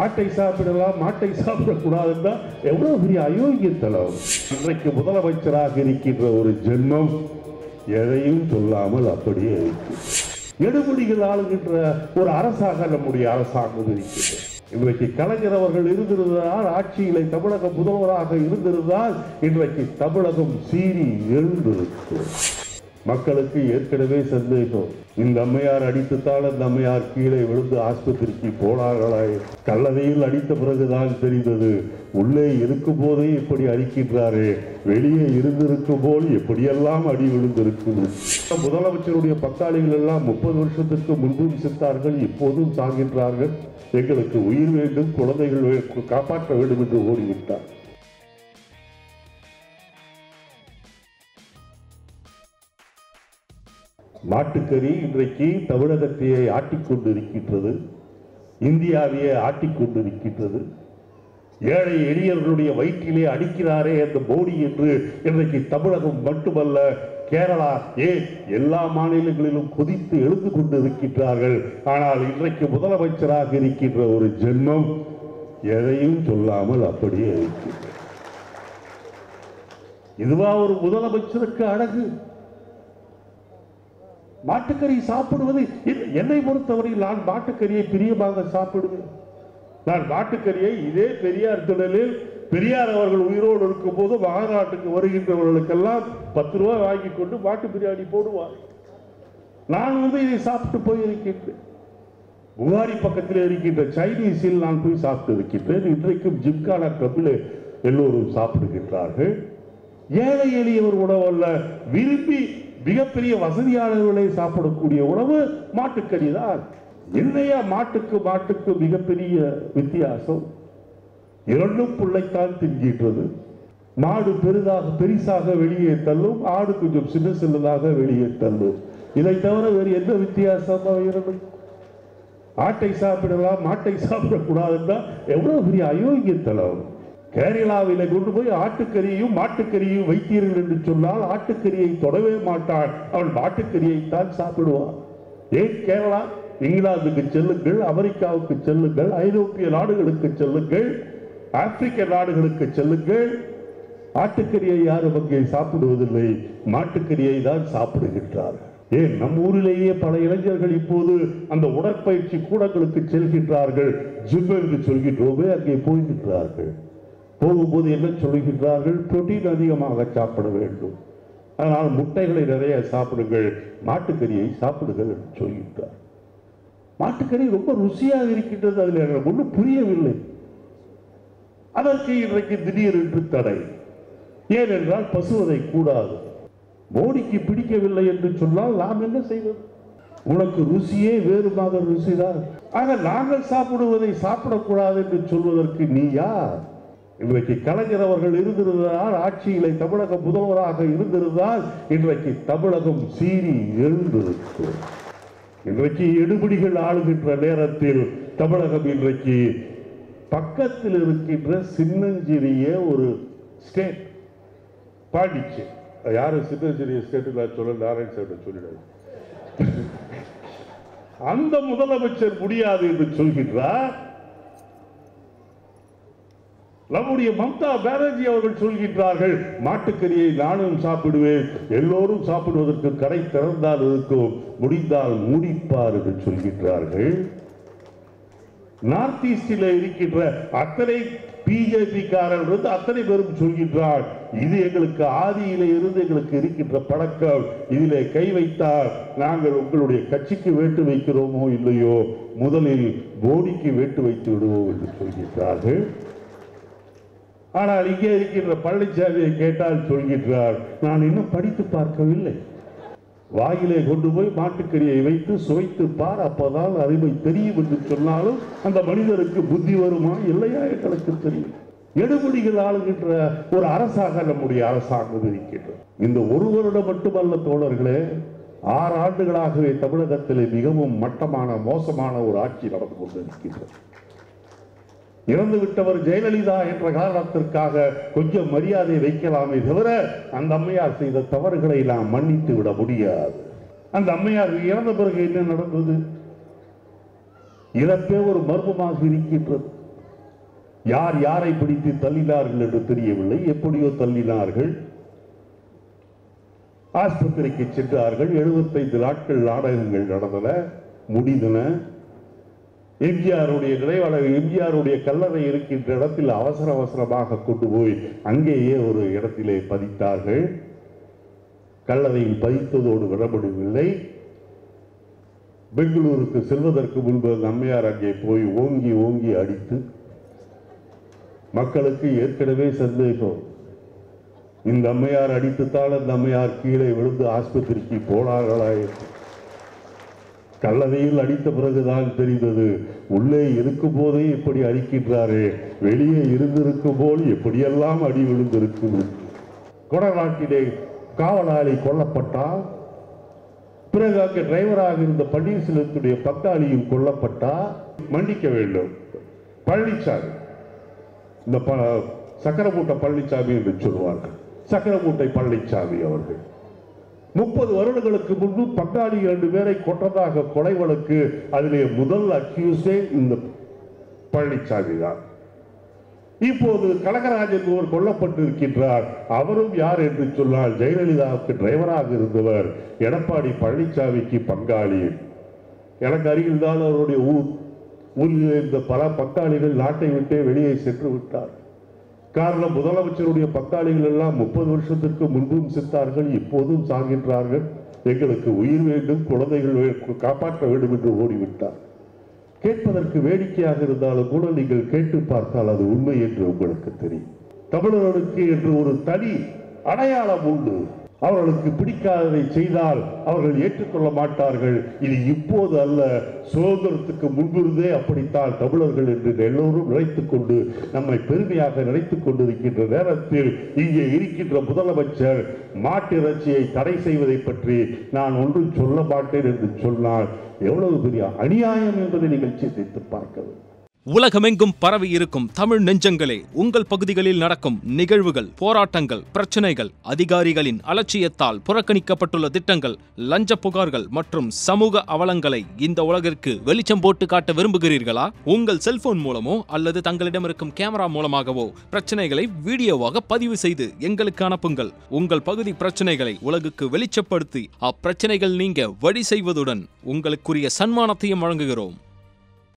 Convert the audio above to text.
ஆட்டை சாப்பிடலாம் மாட்டை சாப்பிடக்கூடாதுன்னா எவ்வளவு பெரிய அயோக்கியத்தனம். இன்றைக்கு முதலமைச்சராக இருக்கின்ற ஒரு ஜென்மம் எதையும் சொல்லாமல் அப்படியே இருக்கு. எடுபடிகள் ஆளுகின்ற ஒரு அரசாக நம்முடைய அரசாங்கம் இருக்கிறது. இன்றைக்கு கலைஞர் அவர்கள் இருந்திருந்தால், ஆட்சியிலே தமிழக முதல்வராக இருந்திருந்தால் இன்றைக்கு தமிழகம் சீறி எழுந்திருக்கும். மக்களுக்கு ஏற்கனவே சந்தேகம், இந்த அம்மையார் அடித்துத்தான் அந்த அம்மையார் கீழே விழுந்து ஆஸ்பத்திரிக்கு போனார்களாய். கல்லறையில் அடித்த பிறகுதான் தெரிந்தது, உள்ளே இருக்கும் போதே இப்படி அடிக்கின்றாரே, வெளியே இருந்திருக்கும் போல் எப்படியெல்லாம் அடி விழுந்திருக்கும். முதலமைச்சருடைய பங்காளிகள் எல்லாம் 30 வருஷத்திற்கு முன்பும் செத்தார்கள், இப்போதும் சாகின்றார்கள். எங்களுக்கு உயிர் வேண்டும், குழந்தைகள் காப்பாற்ற வேண்டும் என்று ஓடிவிட்டார். மாட்டுக்கறி இன்றைக்கு தமிழகத்தையே ஆட்டிக்கொண்டிருக்கின்றது, இந்தியாவையே ஆட்டிக்கொண்டிருக்கின்றது. ஏழை எளியவர்களுடைய வயிற்றிலே அடிக்கிறாரே அந்த மோடி என்று இன்றைக்கு தமிழகம் மட்டுமல்ல, கேரளா, எல்லா மாநிலங்களிலும் கொதித்து எழுந்து கொண்டிருக்கின்றார்கள். ஆனால் இன்றைக்கு முதலமைச்சராக இருக்கின்ற ஒரு ஜென்மம் எதையும் சொல்லாமல் அப்படியே இருக்கின்றது. இதுவா ஒரு முதலமைச்சருக்கு அழகு? மாட்டுக்கறி சாப்பிடுவது, என்னை பொறுத்தவரையில் நான் மாட்டுக்கறியை பிரியமாக சாப்பிடுவேன். நான் மாட்டுக்கறியை இதே பெரியார் திடலில் பெரியார் அவர்கள் உயிரோடு இருக்கும் போது மாநாட்டுக்கு வருகின்றவர்களுக்கெல்லாம் 10 ரூபாய் வாங்கி கொண்டு மாட்டு பிரியாணி போடுவார். நான் இதை சாப்பிட்டு போயிருக்கின்றேன். புகாரி பக்கத்தில் இருக்கின்ற சைனீஸில் நான் போய் சாப்பிட்டு இருக்கின்றேன். இன்றைக்கும் ஜிம்கானா கிளப்பில் எல்லோரும் சாப்பிடுகின்றார்கள். ஏழை எளியவர் உணவு அல்ல, விரும்பி மிகப்பெரிய வசதியாளர்களை சாப்பிடக்கூடிய உணவு மாட்டுக்கறி தான். என்னையா மாட்டுக்கு மிகப்பெரிய வித்தியாசம்? இரண்டும் புள்ளைத்தான் தின்கின்றது. மாடு பெரிசாக வெளியே தள்ளும், ஆடு கொஞ்சம் சின்னதாக வெளியே தள்ளும். இதை தவிர வேறு என்ன வித்தியாசம்? ஆட்டை சாப்பிடலாம் மாட்டை சாப்பிடக்கூடாதுன்னா எவ்வளவு பெரிய அயோக்கியத்தனம். கேரளாவில கொண்டு போய் ஆட்டுக்கறியையும் மாட்டுக்கறியையும் வைத்தீர்கள் என்று சொன்னால் ஆட்டுக்கறியை தொடவே மாட்டான், அவன் மாட்டுக்கறியை தான் சாப்பிடுவான். ஏன் கேரளா? இங்கிலாந்துக்கு செல்லுங்கள், அமெரிக்காவுக்கு செல்லுங்கள், ஐரோப்பிய நாடுகளுக்கு செல்லுங்கள், ஆப்பிரிக்க நாடுகளுக்கு செல்லுங்கள். ஆட்டுக்கறியை யாரும் அங்கே சாப்பிடுவதில்லை, மாட்டுக்கறியை தான் சாப்பிடுகின்றார்கள். ஏன் நம் ஊரிலேயே பல இளைஞர்கள் இப்போது அந்த உடற்பயிற்சி கூடங்களுக்கு செல்கின்றார்கள். ஜிம் என்று சொல்கின்றோமே, அங்கே போகின்றார்கள். போகும்போது என்ன சொல்லுகின்றார்கள்? புரோட்டீன் அதிகமாக சாப்பிட வேண்டும், அதனால் முட்டைகளை நிறைய சாப்பிடுங்கள், மாட்டுக்கறியை சாப்பிடுங்கள் என்று சொல்கின்றார். மாட்டுக்கறி ரொம்ப ருசியாக இருக்கின்றது, அதில் எனக்கு ஒன்றும் புரியவில்லை. அதற்கு இன்றைக்கு திடீரென்று தடை. ஏனென்றால் பசுவதை கூடாது. மோடிக்கு பிடிக்கவில்லை என்று சொன்னால் நாம் என்ன செய்வது? உனக்கு ருசியே வேறுமாக ருசிதான். ஆக நாங்கள் சாப்பிடுவதை சாப்பிடக்கூடாது என்று சொல்வதற்கு நீ யார்? இன்றைக்கு கலைஞர் அவர்கள் இருந்திருந்தால், ஆட்சியிலே தமிழக முதல்வராக இருந்திருந்தால் இன்றைக்கு தமிழகம் சீறி எழுந்திருக்கும். இன்றைக்கு எடுபடிகள் ஆளுகின்ற நேரத்தில் தமிழகம் இன்றைக்கு பக்கத்தில் இருக்கின்ற சின்னஞ்சிறிய ஒரு ஸ்டேட் பாண்டிச்சேரி. யாரு சின்னஞ்சிறிய ஸ்டேட் சொல்ல, நாராயணசாமி சொல்லிடாரு. அந்த முதலமைச்சர் முடியாது என்று சொல்கின்றார். நம்முடைய மம்தா பானர்ஜி அவர்கள் சொல்கின்றார்கள், மாட்டுக்கறியை நானும் சாப்பிடுவேன், எல்லோரும் சாப்பிடுவதற்கு கடை திறந்தால் இருக்கும், முடிந்தால் மூடிப்பார் என்று சொல்கின்றார்கள். நார்த் ஈஸ்டில் இருக்கின்ற அத்தனை பிஜேபி காரர்கள் அத்தனை பேரும் சொல்கின்றார், இது எங்களுக்கு ஆதியிலே இருந்து எங்களுக்கு இருக்கின்ற பழக்கம், இதிலே கை வைத்தால் நாங்கள் உங்களுடைய கட்சிக்கு வேட்டு வைக்கிறோமோ இல்லையோ, முதலில் மோடிக்கு வேட்டு வைத்து விடுவோம் என்று சொல்கின்றார்கள். ஆனால் இங்கே இருக்கின்ற பழனிசாமியை கேட்டால் சொல்கின்றார், நான் இன்னும் படித்து பார்க்கவில்லை. வாயிலே கொண்டு போய் மாட்டுக்கறியை வைத்து சுவைத்து பார், அப்போதான் அருமை தெரியும் என்று சொன்னாலும் அந்த மனிதருக்கு புத்தி வருமா இல்லையா எங்களுக்கு தெரியும். எடுபடிகள் ஆளுகின்ற ஒரு அரசாக நம்முடைய அரசாங்கம் இருக்கின்றது. இந்த ஒரு வருடம் மட்டுமல்ல தோழர்களே, 6 ஆண்டுகளாகவே தமிழகத்திலே மிகவும் மட்டமான மோசமான ஒரு ஆட்சி நடந்து கொண்டிருக்கின்றது. இறந்து விட்டவர் ஜெயலலிதா என்ற காரணத்திற்காக கொஞ்சம் மரியாதை வைக்கலாமே தவிர அந்த அம்மையார் செய்த தவறுகளை நாம் மன்னித்து விட முடியாது. அந்த அம்மையார் இறந்த பிறகு என்ன நடந்தது? இறப்பே ஒரு மர்மமாக இருக்கின்றது. யார் யாரை பிடித்து தள்ளினார்கள் என்று தெரியவில்லை. எப்படியோ தள்ளினார்கள். ஆஸ்பத்திரிக்கு சென்றார்கள். 75 நாட்கள் நாடகங்கள் நடந்தன, முடிந்தன. எம்ஜிஆருடைய நினைவாளர், எம்ஜிஆருடைய கல்லறை இருக்கின்ற இடத்தில் அவசர அவசரமாக கொண்டு போய் அங்கேயே ஒரு இடத்திலே பதித்தார்கள். கல்லறையில் பதித்ததோடு விடப்படவில்லை. பெங்களூருக்கு செல்வதற்கு முன்பு அம்மையார் அங்கே போய் ஓங்கி ஓங்கி அடித்து, மக்களுக்கு ஏற்கனவே சந்தேகம், இந்த அம்மையார் அடித்துத்தால் அந்த அம்மையார் கீழே விழுந்து ஆஸ்பத்திரிக்கு போனார்களா? கல்லறையில் அடித்த பிறகுதான் தெரிந்தது, உள்ளே இருக்கும் போதே இப்படி அடிக்கின்றாரே, வெளியே இருந்திருக்கும் போல் எப்படியெல்லாம் அடி விழுந்திருக்கும். கொடநாட்டிலே காவலாளி கொல்லப்பட்டால், பிறகு அங்கே டிரைவராக இருந்த பன்னீர்செல்வத்துடைய பங்காளியும் கொல்லப்பட்டால் மன்னிக்க வேண்டும். பழனிசாமி, இந்த சக்கரமூட்டை பழனிசாமி என்று சொல்வார்கள், சக்கரமூட்டை பழனிசாமி அவர்கள் 30 வருடங்களுக்கு முன்பு பங்காளி 2 பேரை கொன்றதாக கொலை வழக்கு, அதிலே முதல் அக்யூஸே இந்த பழனிசாமி தான். இப்போது கனகராஜன் ஒருவர் கொல்லப்பட்டிருக்கின்றார். அவரும் யார் என்று சொன்னால், ஜெயலலிதாவுக்கு டிரைவராக இருந்தவர் எடப்பாடி பழனிசாமிக்கு பங்காளி. எனக்கு அருகில் தான் அவருடைய ஊரில் இருந்த பல பங்காளிகள் நாட்டை விட்டே வெளியே சென்று விட்டார். காரணம், முதலமைச்சருடைய பங்காளிகள் எல்லாம் 30 வருஷத்திற்கு முன்பும் செத்தார்கள், இப்போதும் சாகின்றார்கள். எங்களுக்கு உயிர் வேண்டும், குழந்தைகள் காப்பாற்ற வேண்டும் என்று ஓடிவிட்டார். கேட்பதற்கு வேடிக்கையாக இருந்தாலும் கூட நீங்கள் கேட்டு பார்த்தால் அது உண்மை என்று உங்களுக்கு தெரியும். தமிழர்களுக்கு என்று ஒரு தனி அடையாளம் உண்டு. அவர்களுக்கு பிடிக்காததை செய்தால் அவர்கள் ஏற்றுக்கொள்ள மாட்டார்கள். இது இப்போது அல்ல, சுதந்திரத்துக்கு முன்பிருந்தே அப்படித்தான் தமிழர்கள் என்று எல்லோரும் நினைத்துக் கொண்டு நம்மை பெருமையாக நினைத்துக் கொண்டிருக்கின்ற நேரத்தில் இங்கே இருக்கின்ற முதலமைச்சர் மாட்டிறைச்சியை தடை செய்வதை பற்றி நான் ஒன்றும் சொல்ல மாட்டேன் என்று சொன்னால் எவ்வளவு பெரிய அநியாயம் என்பதை நீங்கள் சிந்தித்து பார்க்க வேண்டும். உலகமெங்கும் பரவி இருக்கும் தமிழ் நெஞ்சங்களே, உங்கள் பகுதிகளில் நடக்கும் நிகழ்வுகள், போராட்டங்கள், பிரச்சனைகள், அதிகாரிகளின் அலட்சியத்தால் புறக்கணிக்கப்பட்டுள்ள திட்டங்கள், லஞ்ச புகார்கள் மற்றும் சமூக அவலங்களை இந்த உலகிற்கு வெளிச்சம் போட்டு காட்ட விரும்புகிறீர்களா? உங்கள் செல்போன் மூலமோ அல்லது தங்களிடம் இருக்கும் கேமரா மூலமாகவோ பிரச்சனைகளை வீடியோவாக பதிவு செய்து எங்களுக்கு அனுப்புங்கள். உங்கள் பகுதி பிரச்சனைகளை உலகுக்கு வெளிச்சப்படுத்தி அப்பிரச்சனைகள் நீங்க வழி செய்வதுடன் உங்களுக்குரிய சன்மானத்தையும் வழங்குகிறோம்.